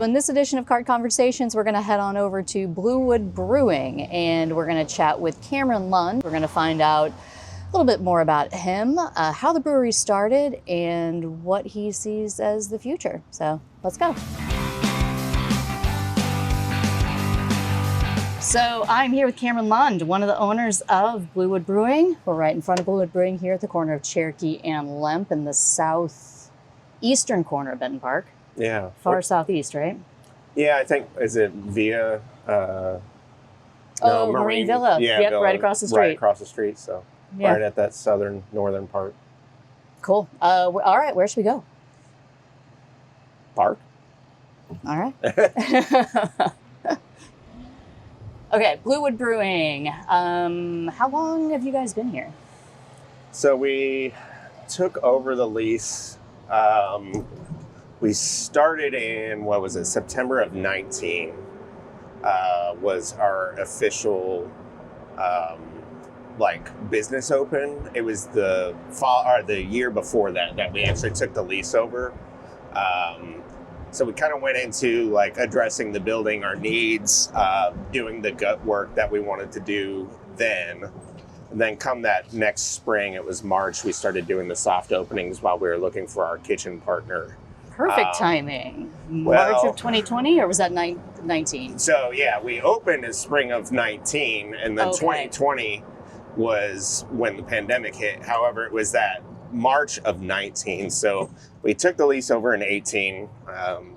In this edition of Cart Conversations, we're going to head on over to Bluewood Brewing, and we're going to chat with Cameron Lund. We're going to find out a little bit more about him, how the brewery started, and what he sees as the future. So let's go. So I'm here with Cameron Lund, one of the owners of Bluewood Brewing. We're right in front of Bluewood Brewing here at the corner of Cherokee and Lemp in the southeastern corner of Benton Park. Yeah. Far southeast, right? Yeah, I think, is it via... Marine Villa. Yeah, yep, Villa, right across the street. Right across the street, so Yeah. right at that northern part. Cool. All right, where should we go? Park? All right. Okay, Bluewood Brewing. How long have you guys been here? So we took over the lease. We started in, September of 19 was our official business open. It was the year before that we actually took the lease over. So we kind of went into addressing the building, our needs, doing the gut work that we wanted to do then. And then come that next spring, it was March, we started doing the soft openings while we were looking for our kitchen partner. Perfect timing. March of 2020, or was that 19? So yeah, we opened in spring of 19, and then 2020 was when the pandemic hit. However, it was that March of 19. So we took the lease over in 18.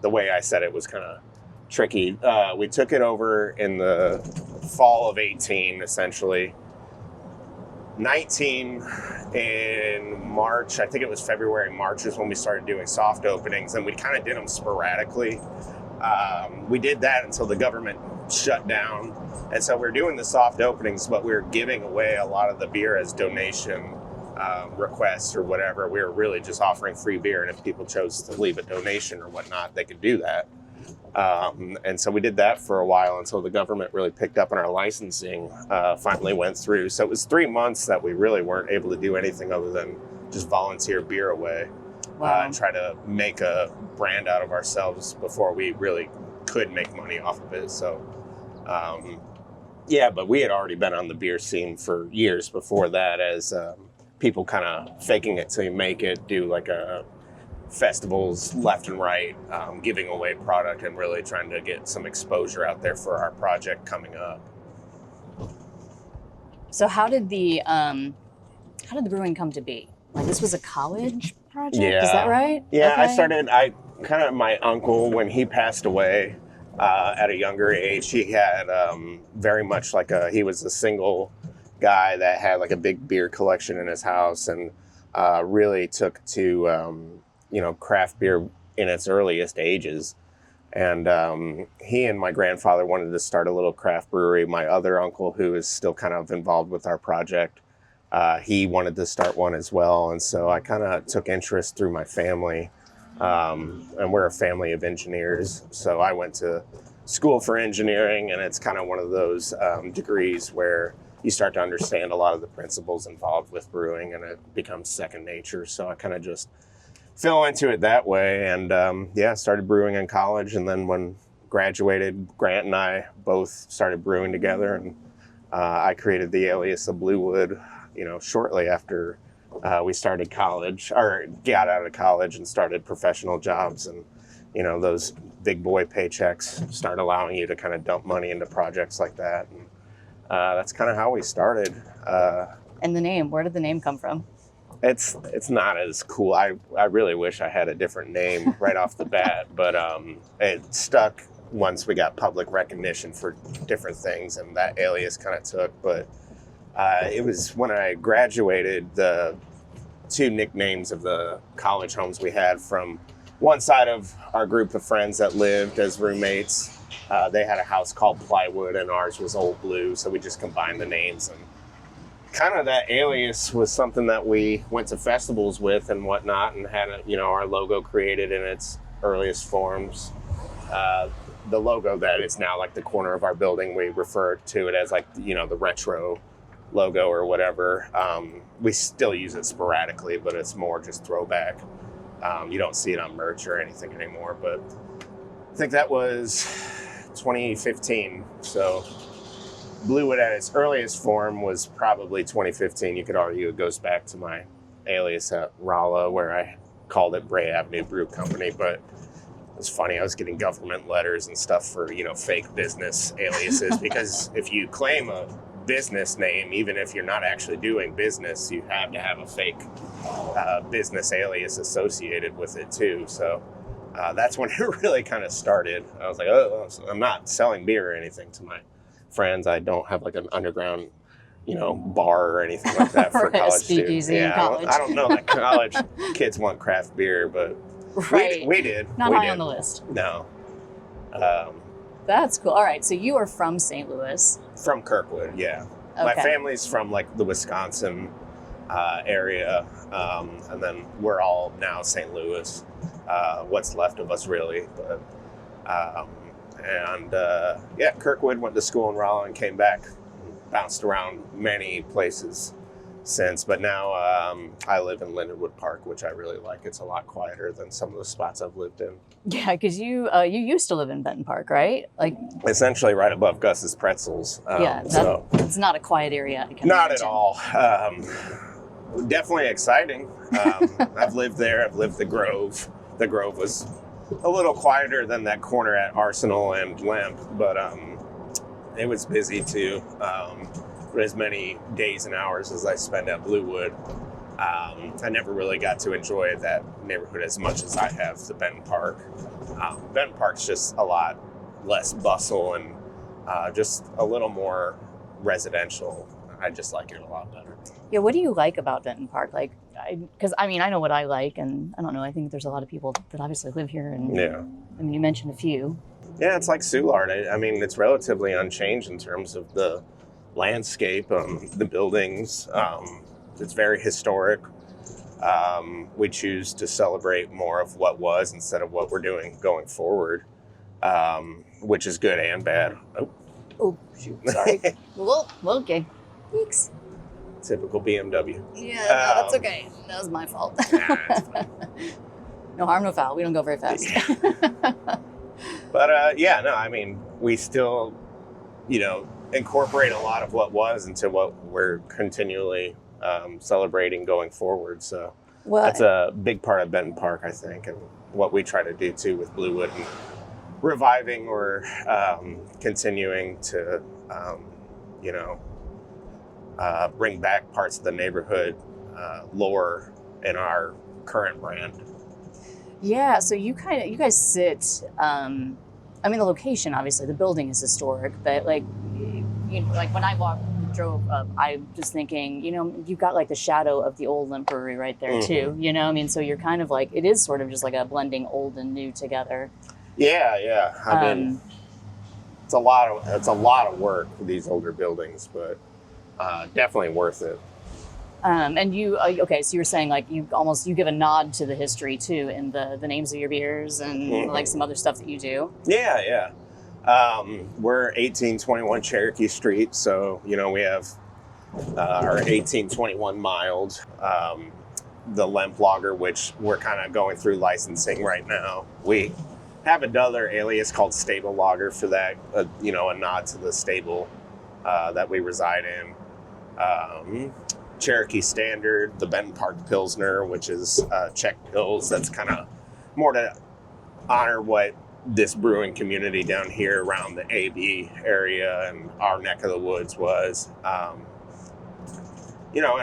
The way I said it was kind of tricky. We took it over in the fall of 18, essentially. 19 in March, I think it was February, March is when we started doing soft openings, and we kind of did them sporadically. We did that until the government shut down. And so we're doing the soft openings, but we're giving away a lot of the beer as donation requests or whatever. We were really just offering free beer, and if people chose to leave a donation or whatnot, they could do that. And so we did that for a while until the government really picked up on our licensing, finally went through. So it was 3 months that we really weren't able to do anything other than just volunteer beer away. Wow. And try to make a brand out of ourselves before we really could make money off of it. So, yeah, but we had already been on the beer scene for years before that, as people kind of faking it till you make it, do festivals left and right, giving away product and really trying to get some exposure out there for our project coming up. So how did the brewing come to be? This was a college project, Yeah. Is that right? Yeah, Okay. My uncle, when he passed away at a younger age, he had very much he was a single guy that had a big beer collection in his house, and really took to craft beer in its earliest ages. And he and my grandfather wanted to start a little craft brewery. My other uncle, who is still kind of involved with our project, he wanted to start one as well. And so I kind of took interest through my family. And we're a family of engineers. So I went to school for engineering, and it's kind of one of those degrees where you start to understand a lot of the principles involved with brewing, and it becomes second nature. So I kind of just fell into it that way, and started brewing in college. And then when graduated, Grant and I both started brewing together, and I created the alias of Bluewood, shortly after we started college, or got out of college and started professional jobs. And those big boy paychecks start allowing you to kind of dump money into projects like that, and that's kind of how we started. And the name, where did the name come from? It's not as cool. I really wish I had a different name right off the bat, but it stuck once we got public recognition for different things, and that alias kind of took. But it was when I graduated, the two nicknames of the college homes we had from one side of our group of friends that lived as roommates, they had a house called Plywood, and ours was Old Blue, so we just combined the names. And kind of that alias was something that we went to festivals with and whatnot, and had our logo created in its earliest forms. The logo that is now the corner of our building, we refer to it as the retro logo or whatever. We still use it sporadically, but it's more just throwback. You don't see it on merch or anything anymore, but I think that was 2015. So Bluewood at its earliest form was probably 2015. You could argue it goes back to my alias at Rolla, where I called it Bray Avenue Brew Company, but it was funny. I was getting government letters and stuff for, fake business aliases because if you claim a business name, even if you're not actually doing business, you have to have a fake business alias associated with it too. So that's when it really kind of started. I was like, oh, I'm not selling beer or anything to my friends. I don't have like an underground bar or anything like that for college students. Yeah, I don't know that college kids want craft beer, but right. we did. Not we high did. on the list. No. That's cool. All right, so you are from St. Louis. From Kirkwood, yeah. Okay. My family's from like the Wisconsin area, and then we're all now St. Louis. What's left of us, really. But Kirkwood, went to school in Rolla and came back. Bounced around many places since, but now I live in Bluewood Park, which I really like. It's a lot quieter than some of the spots I've lived in. Yeah, because you used to live in Benton Park, right? Like essentially right above Gus's Pretzels. It's not a quiet area. I can not imagine. at all. Definitely exciting. I've lived there. I've lived the Grove. The Grove was a little quieter than that corner at Arsenal and Lamp, but it was busy too. For as many days and hours as I spent at Bluewood, I never really got to enjoy that neighborhood as much as I have the Benton Park. Benton Park's just a lot less bustle and just a little more residential. I just like it a lot better. Yeah, what do you like about Benton Park? Like, because I know what I like, and I don't know. I think there's a lot of people that obviously live here, and you mentioned a few. Yeah, it's like Soulard. I mean, it's relatively unchanged in terms of the landscape, the buildings. It's very historic. We choose to celebrate more of what was instead of what we're doing going forward, which is good and bad. Oh, shoot, sorry. Well, okay. Thanks. Typical BMW. Yeah, no, that's okay. That was my fault. No harm, no foul. We don't go very fast. But I mean, we still, incorporate a lot of what was into what we're continually celebrating going forward. So that's a big part of Benton Park, I think, and what we try to do too with Bluewood and reviving or continuing to, bring back parts of the neighborhood lore in our current brand. Yeah, so you guys sit. The location, obviously, the building is historic, but like when I drove up, I'm just thinking, you've got like the shadow of the old Limp Brewery right there too. So you're kind of like, it is sort of just like a blending old and new together. Yeah. I mean, it's a lot of work for these older buildings, but definitely worth it. And you, so you're saying like you give a nod to the history too in the names of your beers and like some other stuff that you do. Yeah. We're 1821 Cherokee Street, so we have our 1821 mild, the Lemp Lager, which we're kind of going through licensing right now. We have another alias called Stable Lager for that, a nod to the stable that we reside in. Cherokee Standard, the Benton Park Pilsner, which is Czech Pils. That's kind of more to honor what this brewing community down here around the AB area and our neck of the woods was. And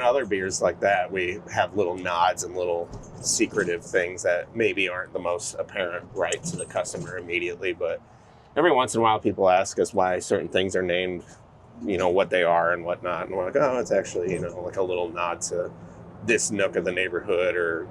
other beers like that, we have little nods and little secretive things that maybe aren't the most apparent right to the customer immediately, but every once in a while people ask us why certain things are named what they are and whatnot. And we're like, oh, it's actually, like a little nod to this nook of the neighborhood or,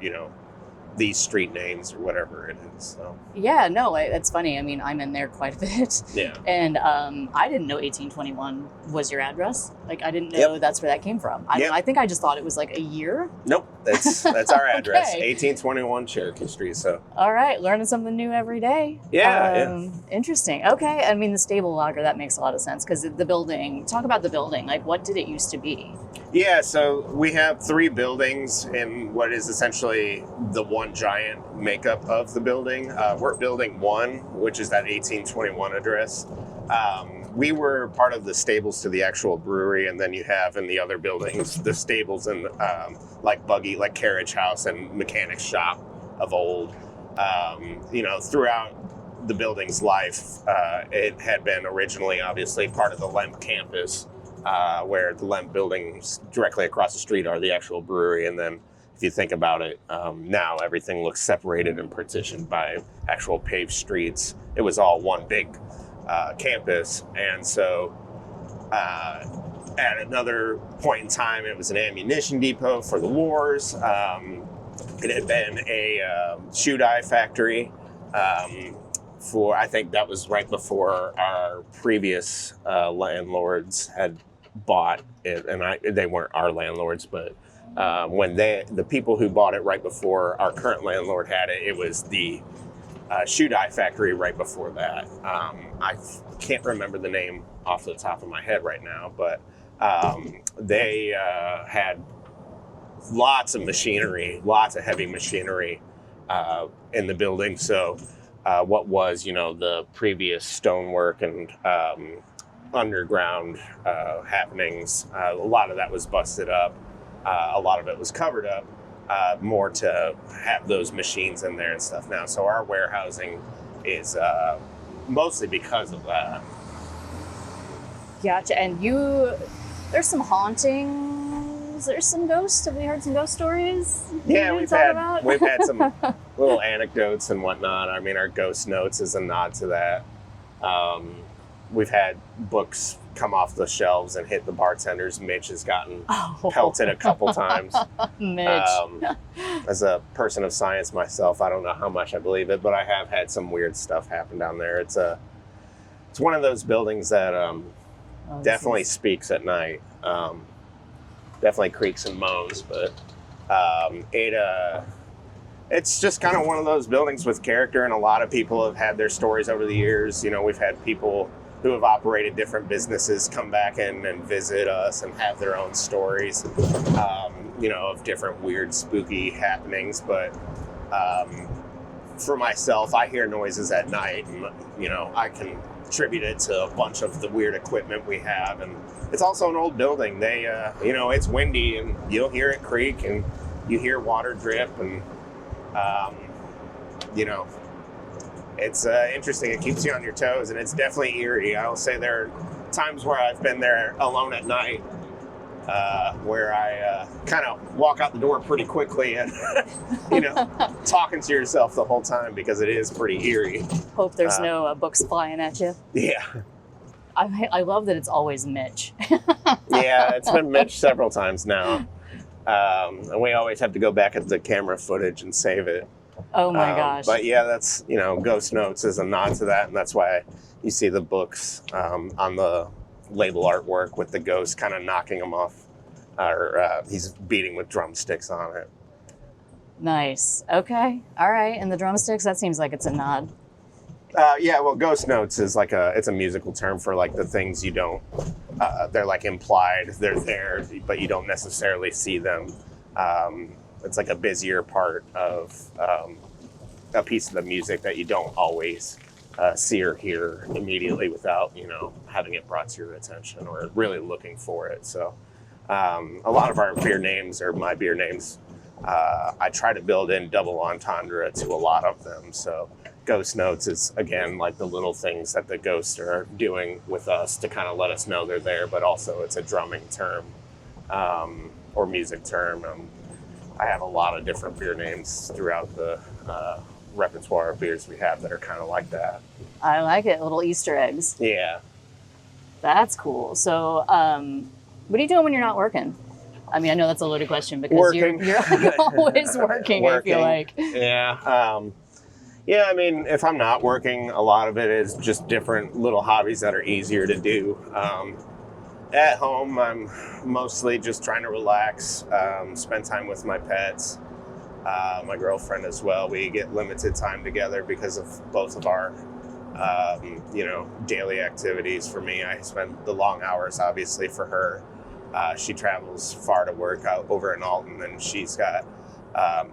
these street names or whatever it is. So. Yeah, no, it's funny. I mean, I'm in there quite a bit. Yeah. And I didn't know 1821 was your address. Like, I didn't know that's where that came from. I think I just thought it was like a year. Nope. That's our address, Okay. 1821 Cherokee Street. So All right, learning something new every day. yeah. Interesting. Okay, I mean the stable lager, that makes a lot of sense because the building. Talk about the building. Like, what did it used to be? Yeah, so we have 3 buildings in what is essentially the one giant makeup of the building. We're building 1, which is that 1821 address. We were part of the stables to the actual brewery, and then you have in the other buildings the stables and like carriage house and mechanic shop of old. Throughout the building's life, it had been originally obviously part of the Lemp campus, where the Lemp buildings directly across the street are the actual brewery. And then if you think about it, now everything looks separated and partitioned by actual paved streets. It was all one big campus. And so at another point in time, it was an ammunition depot for the wars. It had been a shoe dye factory I think that was right before our previous landlords had bought it. And they weren't our landlords, but when the people who bought it right before our current landlord had it, it was the shoe dye factory right before that. I can't remember the name off the top of my head right now, but they had lots of machinery, lots of heavy machinery in the building. So what was, the previous stonework and underground happenings, a lot of that was busted up. A lot of it was covered up. More to have those machines in there and stuff now. So our warehousing is mostly because of that. Gotcha. And there's some hauntings. There's some ghosts. Have we heard some ghost stories? Yeah, we've had some little anecdotes and whatnot. I mean, our ghost notes is a nod to that. We've had books come off the shelves and hit the bartenders. Mitch has gotten pelted a couple times. Mitch. As a person of science myself, I don't know how much I believe it, but I have had some weird stuff happen down there. It's one of those buildings that definitely speaks at night. Definitely creaks and moans, but it's just kind of one of those buildings with character, and a lot of people have had their stories over the years. We've had people who have operated different businesses come back in and visit us and have their own stories, of different weird, spooky happenings. But for myself, I hear noises at night, and I can attribute it to a bunch of the weird equipment we have. And it's also an old building. They, it's windy, and you'll hear it creak, and you hear water drip, and it's interesting. It keeps you on your toes, and it's definitely eerie. I will say there are times where I've been there alone at night, where I kind of walk out the door pretty quickly and, talking to yourself the whole time because it is pretty eerie. Hope there's no books flying at you. Yeah. I love that it's always Mitch. Yeah, it's been Mitch several times now. And we always have to go back at the camera footage and save it. Oh my gosh. But yeah, that's, Ghost Notes is a nod to that. And that's why you see the books on the label artwork with the ghost kind of knocking them off, or he's beating with drumsticks on it. Nice. Okay. All right. And the drumsticks, that seems like it's a nod. Yeah, well, Ghost Notes is it's a musical term for the things you don't, they're implied, they're there, but you don't necessarily see them. It's a busier part of a piece of the music that you don't always see or hear immediately without, having it brought to your attention or really looking for it. So a lot of our beer names, or my beer names, I try to build in double entendre to a lot of them. So Ghost Notes is, again, the little things that the ghosts are doing with us to kind of let us know they're there, but also it's a drumming term or music term. I have a lot of different beer names throughout the repertoire of beers we have that are kind of like that. I like it. Little Easter eggs. Yeah. That's cool. So what are you doing when you're not working? I mean, I know that's a loaded question because you're always working, I feel like. Yeah. Yeah, I mean, if I'm not working, a lot of it is just different little hobbies that are easier to do. At home, I'm mostly just trying to relax, spend time with my pets, my girlfriend as well. We get limited time together because of both of our, daily activities. For me, I spend the long hours, obviously, for her. She travels far to work out over in Alton, and she's got, a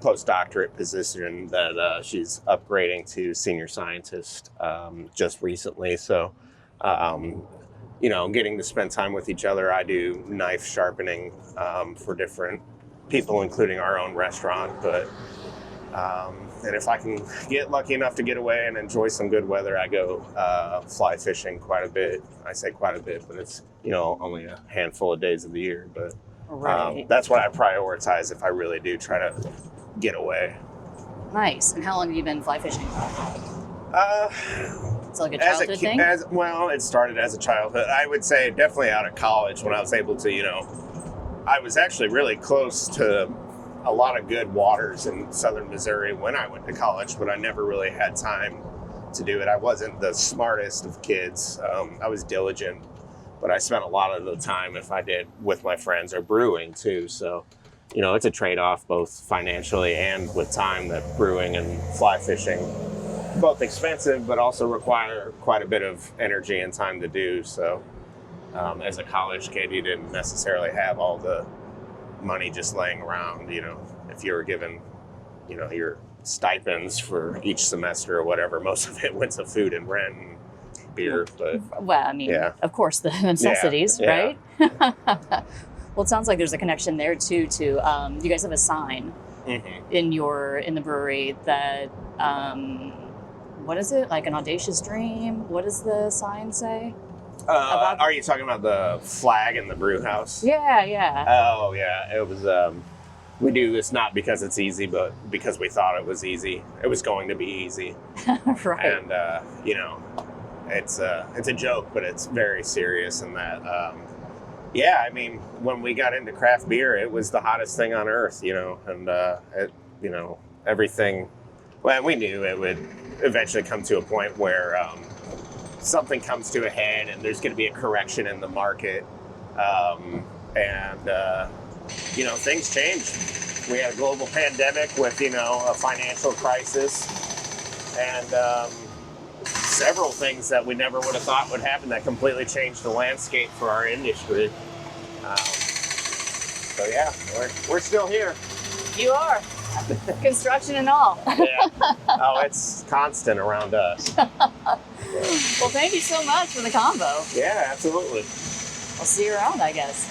postdoctorate position that she's upgrading to senior scientist just recently. So, getting to spend time with each other. I do knife sharpening for different people, including our own restaurant. But and if I can get lucky enough to get away and enjoy some good weather, I go fly fishing quite a bit. I say quite a bit, but it's only a handful of days of the year. But Right. that's what I prioritize if I really do try to get away. Nice. And how long have you been fly fishing? Uh, It's like a childhood thing? It started as a childhood. I would say definitely out of college when I was able to, I was actually really close to a lot of good waters in southern Missouri when I went to college, but I never really had time to do it. I wasn't the smartest of kids. I was diligent, but I spent a lot of the time, if I did, with my friends or brewing too. So, it's a trade-off both financially and with time, that brewing and fly fishing both expensive, but also require quite a bit of energy and time to do. So as a college kid, you didn't necessarily have all the money just laying around. If you were given, your stipends for each semester or whatever, most of it went to food and rent and beer. But Well, I mean, yeah. Of course, the necessities, Yeah. right? Well, it sounds like there's a connection there too. To you guys have a sign Mm-hmm. in the brewery that what is it, like an audacious dream? What does the sign say? Are you talking about the flag in the brew house? Yeah. Oh, yeah. It was, we do this not because it's easy, but because we thought it was easy. It was going to be easy. Right. And, it's a joke, but it's very serious in that, when we got into craft beer, it was the hottest thing on earth, and, everything, well, we knew it would eventually come to a point where, something comes to a head and there's going to be a correction in the market. Things changed. We had a global pandemic with, a financial crisis and several things that we never would have thought would happen that completely changed the landscape for our industry. We're still here. You are. Construction and all. Yeah. Oh, it's constant around us. Well, thank you so much for the combo. Yeah, absolutely. I'll see you around, I guess.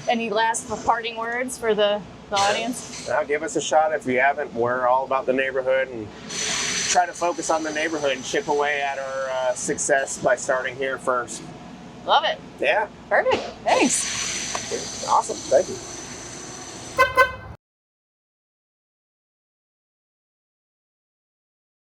Any last parting words for the audience? Now, give us a shot if you haven't. We're all about the neighborhood and try to focus on the neighborhood and chip away at our success by starting here first. Love it. Yeah. Perfect. Thanks. Awesome. Thank you.